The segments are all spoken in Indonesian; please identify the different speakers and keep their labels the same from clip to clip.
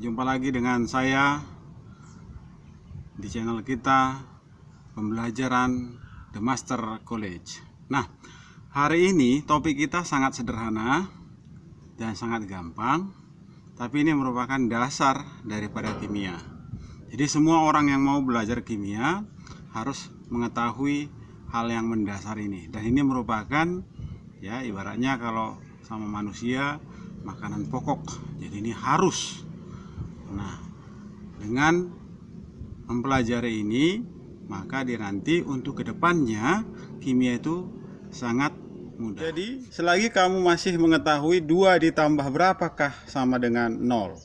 Speaker 1: jumpa lagi dengan saya di channel kita pembelajaran The Master College. Nah, hari ini topik kita sangat sederhana dan sangat gampang, tapi ini merupakan dasar daripada kimia. Jadi semua orang yang mau belajar kimia harus mengetahui hal yang mendasar ini. Dan ini merupakan ya ibaratnya kalau sama manusia makanan pokok, jadi ini harus. Nah, dengan mempelajari ini maka dia nanti untuk kedepannya kimia itu sangat mudah. Jadi selagi kamu masih mengetahui 2 ditambah berapakah sama dengan 0.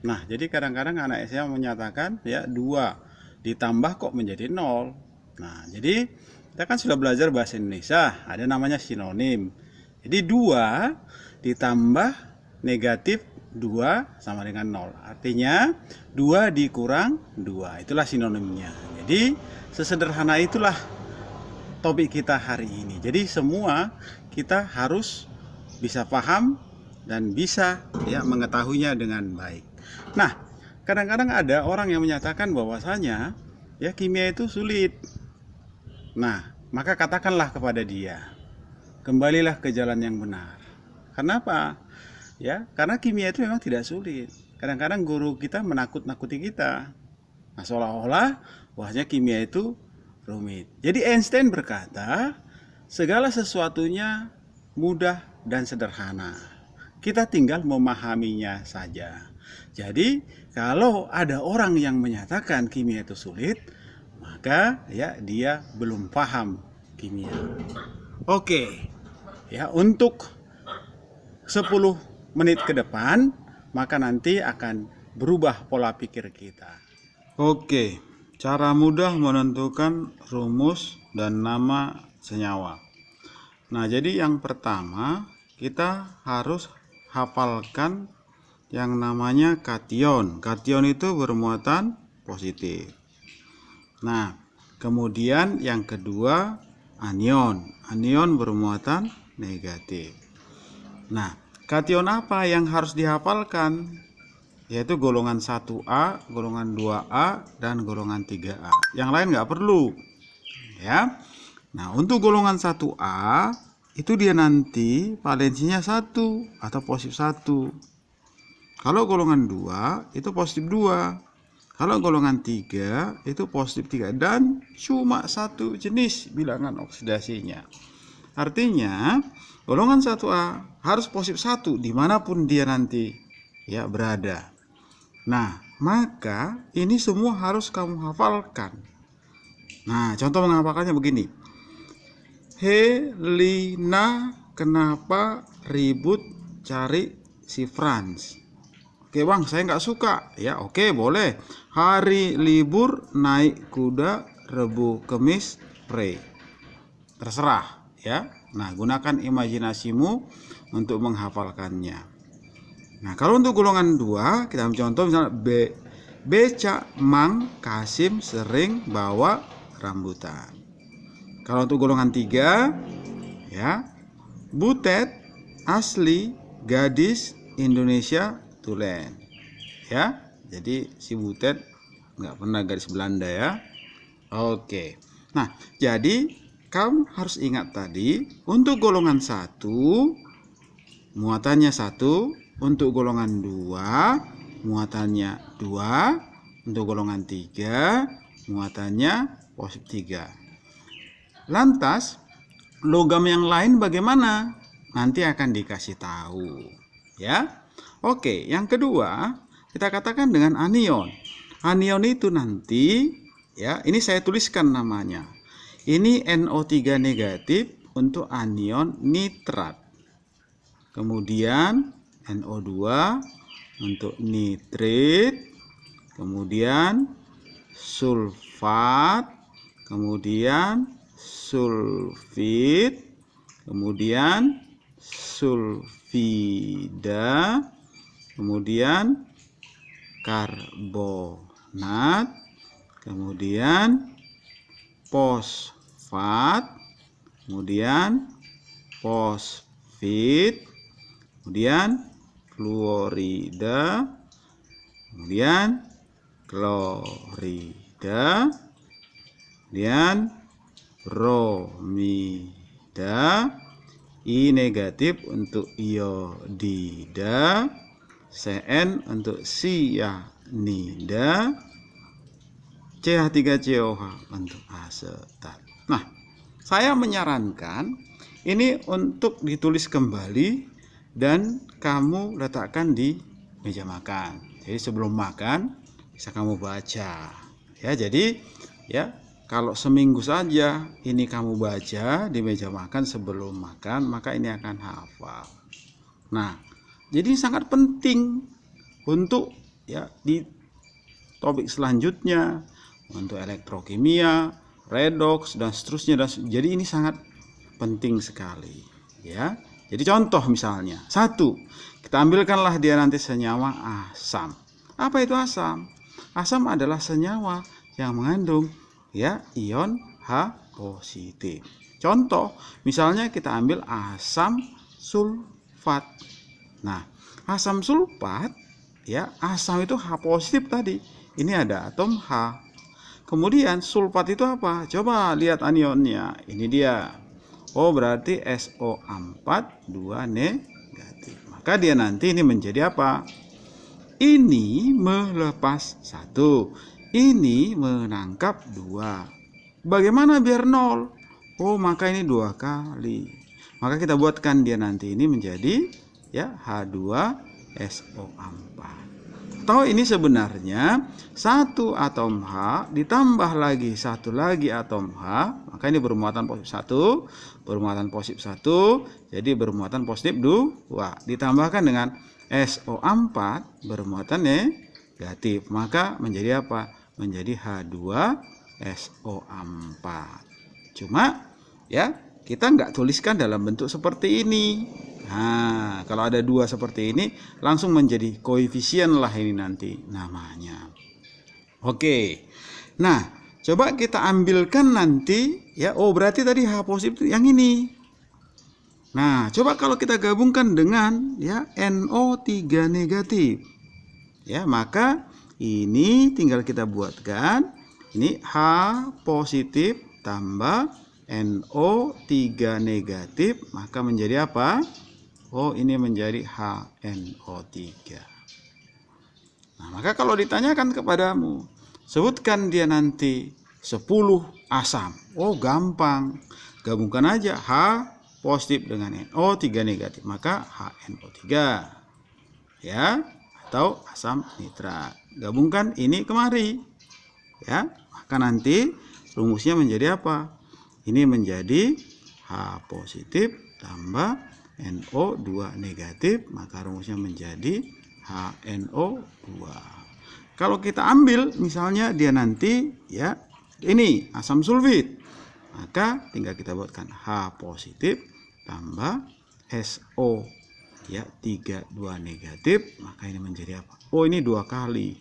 Speaker 1: Nah, jadi kadang-kadang anak SMA menyatakan ya 2 ditambah kok menjadi 0. Nah, jadi kita kan sudah belajar bahasa Indonesia, ada namanya sinonim. Jadi 2 ditambah negatif 2 sama dengan 0. Artinya 2 dikurang 2. Itulah sinonimnya. Jadi sesederhana itulah topik kita hari ini. Jadi semua kita harus bisa paham dan bisa ya mengetahuinya dengan baik. Nah, kadang-kadang ada orang yang menyatakan bahwasanya ya kimia itu sulit. Nah, maka katakanlah kepada dia, kembalilah ke jalan yang benar. Kenapa? Ya, karena kimia itu memang tidak sulit. Kadang-kadang guru kita menakut-nakuti kita. Nah, seolah-olah bahwasanya kimia itu rumit. Jadi Einstein berkata, segala sesuatunya mudah dan sederhana. Kita tinggal memahaminya saja. Jadi, kalau ada orang yang menyatakan kimia itu sulit, maka ya dia belum paham kimia. Oke. Ya, untuk 10 menit ke depan maka nanti akan berubah pola pikir kita. Oke, cara mudah menentukan rumus dan nama senyawa. Nah, jadi yang pertama kita harus hafalkan yang namanya kation. Kation itu bermuatan positif. Nah, kemudian yang kedua anion. Anion bermuatan negatif. Nah, kation apa yang harus dihafalkan? Yaitu golongan 1A, golongan 2A, dan golongan 3A. Yang lain nggak perlu. Ya. Nah, untuk golongan 1A itu dia nanti valensinya 1 atau positif 1. Kalau golongan 2 itu positif 2. Kalau golongan 3 itu positif 3 dan cuma satu jenis bilangan oksidasinya. Artinya golongan 1A harus positif 1 dimanapun dia nanti ya berada. Nah, maka ini semua harus kamu hafalkan. Nah, contoh menghafalkannya begini. Helena kenapa ribut cari si Franz? Oke bang, saya nggak suka. Ya oke boleh. Hari libur naik kuda, Rebu Kemis pray. Terserah ya. Nah, gunakan imajinasimu untuk menghafalkannya. Nah, kalau untuk golongan 2 kita ambil contoh misalnya Beca Mang Kasim sering bawa rambutan. Kalau untuk golongan 3 ya Butet asli gadis Indonesia tulen. Ya, jadi si Butet nggak pernah gadis Belanda ya. Oke. Nah, jadi kamu harus ingat tadi untuk golongan 1 muatannya 1, untuk golongan 2 muatannya 2, untuk golongan 3 muatannya positif 3. Lantas logam yang lain bagaimana? Nanti akan dikasih tahu ya. Oke, yang kedua kita katakan dengan anion. Anion itu nanti ya, ini saya tuliskan namanya. Ini NO3 negatif untuk anion nitrat. Kemudian NO2 untuk nitrit. Kemudian sulfat. Kemudian sulfit. Kemudian sulfida. Kemudian karbonat. Kemudian fosfat, kemudian fosfit, kemudian fluorida, kemudian klorida, kemudian bromida, I negatif untuk iodida, Cn untuk sianida, CH3COH untuk asetat. Nah, saya menyarankan ini untuk ditulis kembali dan kamu letakkan di meja makan. Jadi sebelum makan bisa kamu baca. Ya, jadi ya kalau seminggu saja ini kamu baca di meja makan sebelum makan, maka ini akan hafal. Nah, jadi sangat penting untuk ya di topik selanjutnya, untuk elektrokimia, redoks dan seterusnya. Jadi ini sangat penting sekali, ya. Jadi contoh misalnya, 1, kita ambilkanlah dia nanti senyawa asam. Apa itu asam? Asam adalah senyawa yang mengandung ya ion H positif. Contoh, misalnya kita ambil asam sulfat. Nah, asam sulfat ya, asam itu H positif tadi. Ini ada atom H. Kemudian sulfat itu apa? Coba lihat anionnya. Ini dia. Oh, berarti SO4 2 negatif. Maka dia nanti ini menjadi apa? Ini melepas 1. Ini menangkap 2. Bagaimana biar 0? Oh, maka ini 2 kali. Maka kita buatkan dia nanti ini menjadi ya H2SO4. Atau ini sebenarnya 1 atom H ditambah lagi 1 lagi atom H, maka ini bermuatan positif 1, bermuatan positif 1, jadi bermuatan positif 2, ditambahkan dengan SO4 bermuatan negatif, maka menjadi apa? Menjadi H2SO4. Cuma ya kita nggak tuliskan dalam bentuk seperti ini. Nah, kalau ada 2 seperti ini, langsung menjadi koefisien lah ini nanti namanya. Oke. Nah, coba kita ambilkan nanti ya. Oh, berarti tadi H positif yang ini. Nah, coba kalau kita gabungkan dengan ya NO3 negatif. Ya, maka ini tinggal kita buatkan. Ini H positif tambah NO3 negatif, maka menjadi apa? Oh, ini menjadi HNO3. Nah, maka kalau ditanyakan kepadamu, sebutkan dia nanti 10 asam. Oh, gampang. Gabungkan aja H positif dengan NO3 negatif, maka HNO3. Ya, atau asam nitrat. Gabungkan ini kemari. Ya, maka nanti rumusnya menjadi apa? Ini menjadi H positif tambah NO2 negatif, maka rumusnya menjadi HNO2. Kalau kita ambil misalnya dia nanti ya ini asam sulfit, maka tinggal kita buatkan H positif tambah SO ya 32 negatif, maka ini menjadi apa? Oh, ini 2 kali,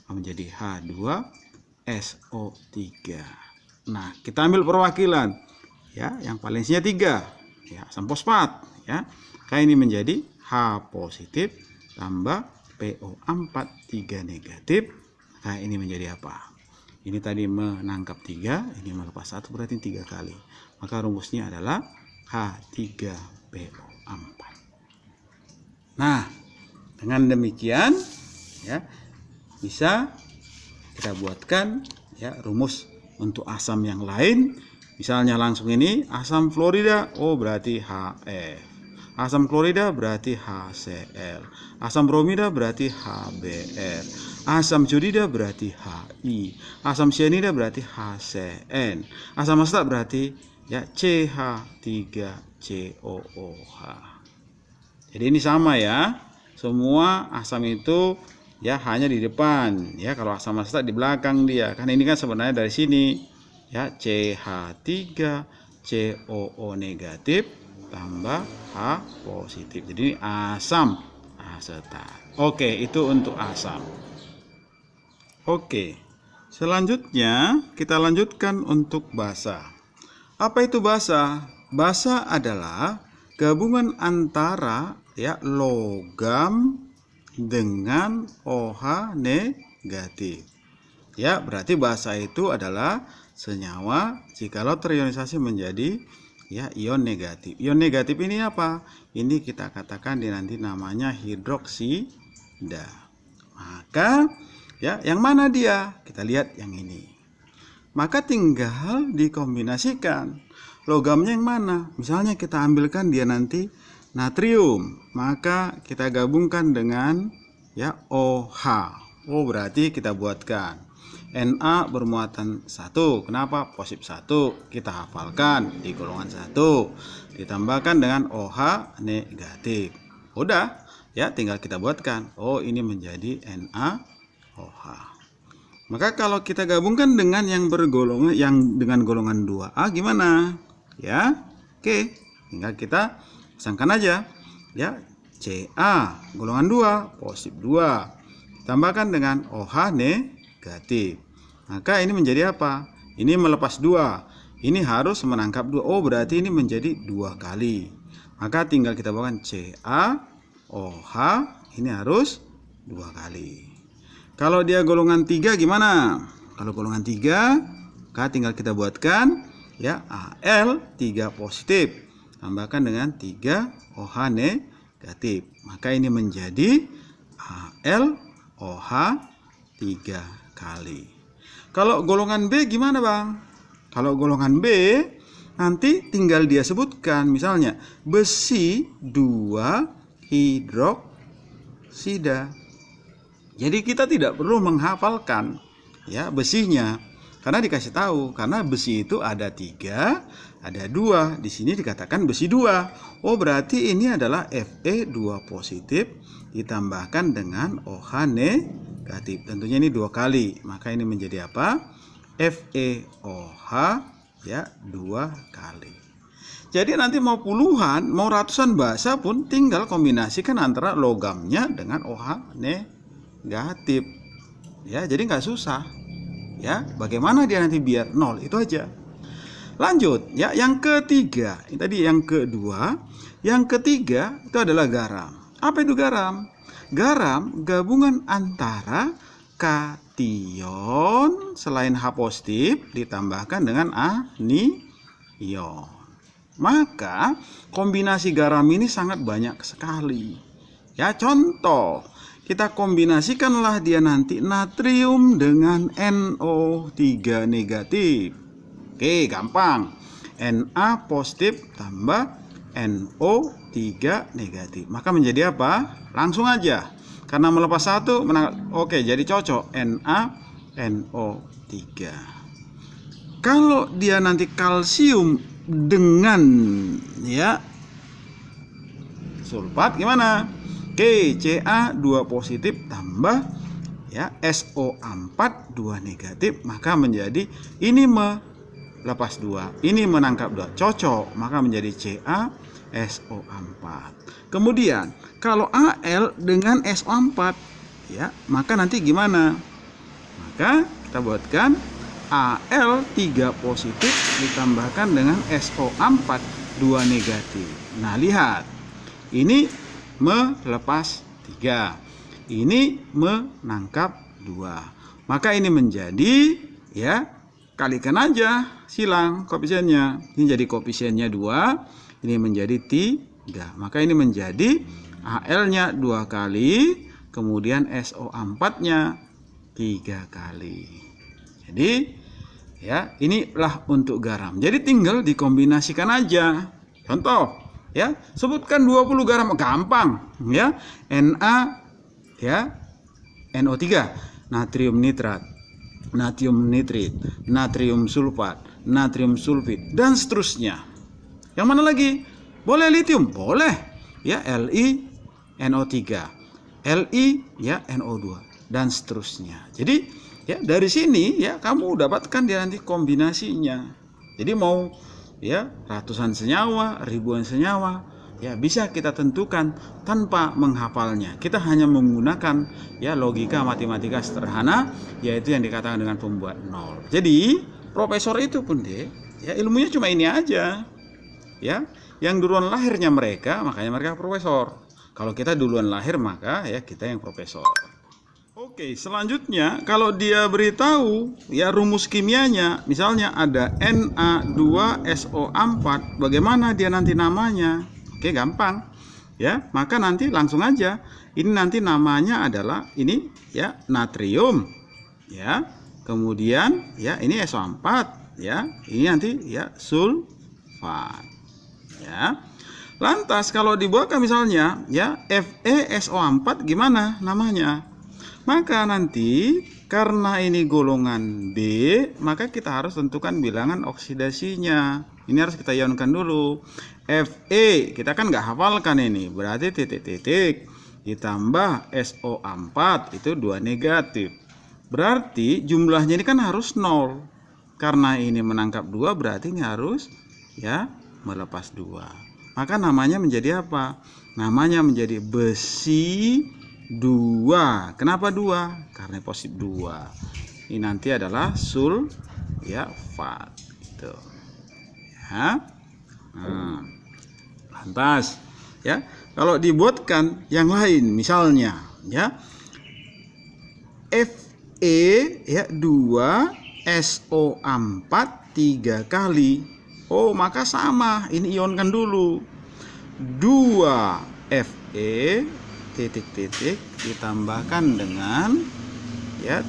Speaker 1: menjadi H2SO3. Nah, kita ambil perwakilan ya, yang valensinya 3 ya, asam fosfat ya. Kayak ini menjadi H positif tambah PO4 3 negatif. Nah, ini menjadi apa? Ini tadi menangkap 3, ini melepas 1, berarti 3 kali. Maka rumusnya adalah H3PO4. Nah, dengan demikian ya bisa kita buatkan ya rumus untuk asam yang lain. Misalnya langsung ini asam fluorida, oh berarti HF. Asam klorida berarti HCl. Asam bromida berarti HBr. Asam jodida berarti HI. Asam sianida berarti HCN. Asam asetat berarti ya CH3COOH. Jadi ini sama ya. Semua asam itu ya hanya di depan ya. Kalau asam asetat di belakang dia. Kan ini kan sebenarnya dari sini ya, CH3COO negatif tambah H positif. Jadi asam asetat. Oke, itu untuk asam. Oke. Selanjutnya kita lanjutkan untuk basa. Apa itu basa? Basa adalah gabungan antara ya logam dengan OH negatif. Ya, berarti basa itu adalah senyawa jikalau terionisasi menjadi ya ion negatif. Ion negatif ini apa? Ini kita katakan nanti namanya hidroksida. Maka ya, yang mana dia? Kita lihat yang ini. Maka tinggal dikombinasikan. Logamnya yang mana? Misalnya kita ambilkan dia nanti natrium, maka kita gabungkan dengan ya OH. Oh, berarti kita buatkan Na bermuatan 1. Kenapa? Positif 1. Kita hafalkan di golongan 1. Ditambahkan dengan OH negatif. Udah, ya tinggal kita buatkan. Oh, ini menjadi NaOH. Maka kalau kita gabungkan dengan yang bergolongan dengan golongan 2A gimana? Ya. Oke, tinggal kita pasangkan aja. Ya, Ca golongan 2 positif 2. Tambahkan dengan OH negatif. Maka ini menjadi apa? Ini melepas 2. Ini harus menangkap 2. Oh, berarti ini menjadi 2 kali. Maka tinggal kita buatkan CaOH. Ini harus 2 kali. Kalau dia golongan 3 gimana? Kalau golongan 3, maka tinggal kita buatkan ya Al3 positif. Tambahkan dengan 3 OH negatif. Maka ini menjadi AlOH 3 kali. Kalau golongan B gimana, Bang? Kalau golongan B nanti tinggal dia sebutkan, misalnya besi 2 hidroksida. Jadi kita tidak perlu menghafalkan ya besinya, karena dikasih tahu, karena besi itu ada 3, ada 2. Di sini dikatakan besi 2. Oh, berarti ini adalah Fe2 positif ditambahkan dengan OH negatif. Tentunya ini 2 kali. Maka ini menjadi apa? FeOH ya 2 kali. Jadi nanti mau puluhan, mau ratusan basa pun tinggal kombinasikan antara logamnya dengan OH negatif. Ya, jadi nggak susah. Ya, bagaimana dia nanti biar 0, itu aja. Lanjut, ya, yang ketiga. Ini tadi yang kedua. Yang ketiga itu adalah garam. Apa itu garam? Garam gabungan antara kation selain H positif ditambahkan dengan anion. Maka kombinasi garam ini sangat banyak sekali. Ya, contoh, kita kombinasikanlah dia nanti natrium dengan NO3 negatif. Oke, gampang. Na positif tambah NO3 negatif. Maka menjadi apa? Langsung aja. Karena melepas 1, oke, jadi cocok. NaNO3. Kalau dia nanti kalsium dengan ya sulfat gimana? Oke, Ca2 positif tambah ya SO4 2 negatif, maka menjadi ini melepas 2, ini menangkap 2, cocok, maka menjadi CaSO4. Kemudian kalau Al dengan SO4 ya, maka nanti gimana? Maka kita buatkan Al3 positif ditambahkan dengan SO4 2 negatif. Nah, lihat. Ini melepas 3. Ini menangkap 2. Maka ini menjadi ya, kalikan aja silang koefisiennya. Ini jadi koefisiennya 2, ini menjadi 3. Maka ini menjadi Al-nya 2 kali, kemudian SO4-nya 3 kali. Jadi ya, inilah untuk garam. Jadi tinggal dikombinasikan aja. Contoh, ya, sebutkan 20 garam, gampang, ya. Na ya, NO3, natrium nitrat, natrium nitrit, natrium sulfat, natrium sulfit, dan seterusnya. Yang mana lagi? Boleh litium, boleh. Ya, Li NO3, Li ya NO2, dan seterusnya. Jadi ya, dari sini ya kamu dapatkan dia nanti kombinasinya. Jadi mau ya ratusan senyawa, ribuan senyawa, ya bisa kita tentukan tanpa menghafalnya. Kita hanya menggunakan ya logika matematika sederhana, yaitu yang dikatakan dengan pembuat nol. Jadi profesor itu pun deh ya ilmunya cuma ini aja. Ya, yang duluan lahirnya mereka, makanya mereka profesor. Kalau kita duluan lahir maka ya kita yang profesor. Oke, selanjutnya kalau dia beritahu ya rumus kimianya, misalnya ada Na2SO4, bagaimana dia nanti namanya? Oke, gampang. Ya, maka nanti langsung aja. Ini nanti namanya adalah ini ya natrium. Ya. Kemudian ya ini SO4 ya. Ini nanti ya sulfat. Ya. Lantas kalau dibuatkan misalnya ya FeSO4 gimana namanya? Maka nanti karena ini golongan B, maka kita harus tentukan bilangan oksidasinya. Ini harus kita ionkan dulu. Fe, kita kan nggak hafalkan ini. Berarti titik-titik ditambah SO4 itu 2 negatif. Berarti jumlahnya ini kan harus 0. Karena ini menangkap 2 berarti ini harus ya melepas 2. Maka namanya menjadi apa? Namanya menjadi besi 2. Kenapa 2? Karena positif 2. Ini nanti adalah sulfat gitu. Ya. Lantas ya, kalau dibuatkan yang lain misalnya ya Fe ya 2 SO4 3 kali. Oh, maka sama. Ini ionkan dulu. 2 Fe titik-titik ditambahkan dengan ya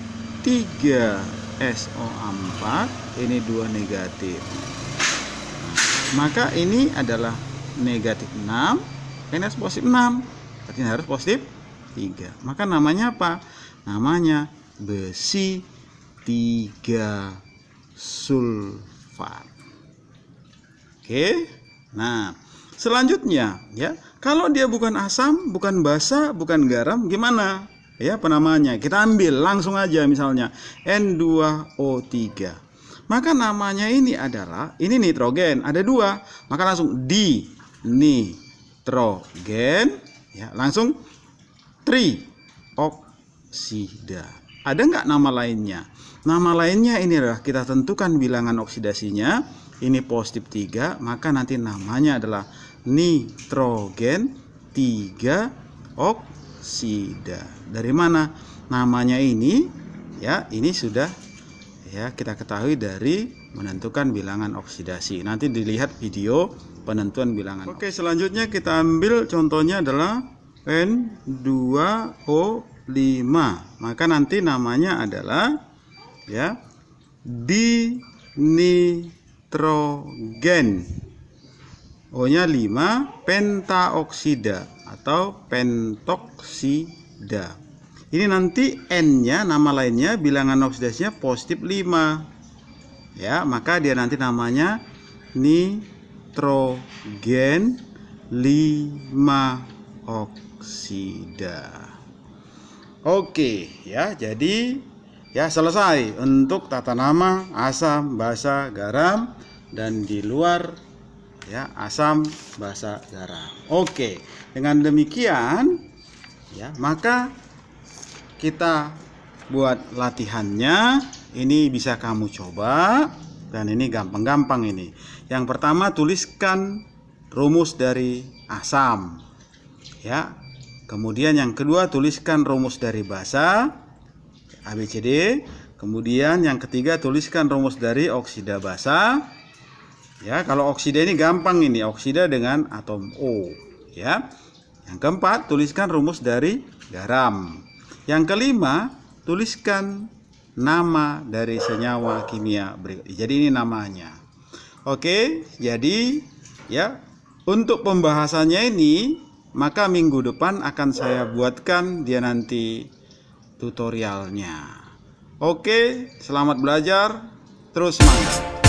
Speaker 1: 3 SO4, ini 2 negatif. Maka ini adalah negatif 6, ini harus positif 6. Berarti harus positif 3. Maka namanya apa? Namanya besi 3 sulfat. Oke. Nah, selanjutnya ya, kalau dia bukan asam, bukan basa, bukan garam, gimana? Ya, penamanya kita ambil langsung aja misalnya N2O3. Maka namanya ini adalah ini nitrogen, ada 2. Maka langsung di nitrogen ya, langsung trioksida. Ada nggak nama lainnya? Nama lainnya ini adalah kita tentukan bilangan oksidasinya. Ini positif 3, maka nanti namanya adalah nitrogen 3 oksida. Dari mana namanya ini? Ya, ini sudah ya kita ketahui dari menentukan bilangan oksidasi. Nanti dilihat video penentuan bilangan. Oke, selanjutnya kita ambil contohnya adalah N2O5. Maka nanti namanya adalah ya dinitrogen. O-nya 5 pentaoksida atau pentoksida. Ini nanti N-nya nama lainnya bilangan oksidasinya positif 5. Ya, maka dia nanti namanya nitrogen 5 oksida. Oke, ya. Jadi ya selesai untuk tata nama asam, basa, garam, dan di luar ya asam, basa, garam. Oke, dengan demikian ya maka kita buat latihannya. Ini bisa kamu coba dan ini gampang-gampang ini. Yang pertama tuliskan rumus dari asam ya. Kemudian yang kedua tuliskan rumus dari basa ABCD. Kemudian yang ketiga tuliskan rumus dari oksida basa. Ya, kalau oksida ini gampang ini, oksida dengan atom O, ya. Yang keempat, tuliskan rumus dari garam. Yang kelima, tuliskan nama dari senyawa kimia berikut. Jadi ini namanya. Oke, jadi ya, untuk pembahasannya ini maka minggu depan akan saya buatkan dia nanti tutorialnya. Oke, selamat belajar, terus semangat.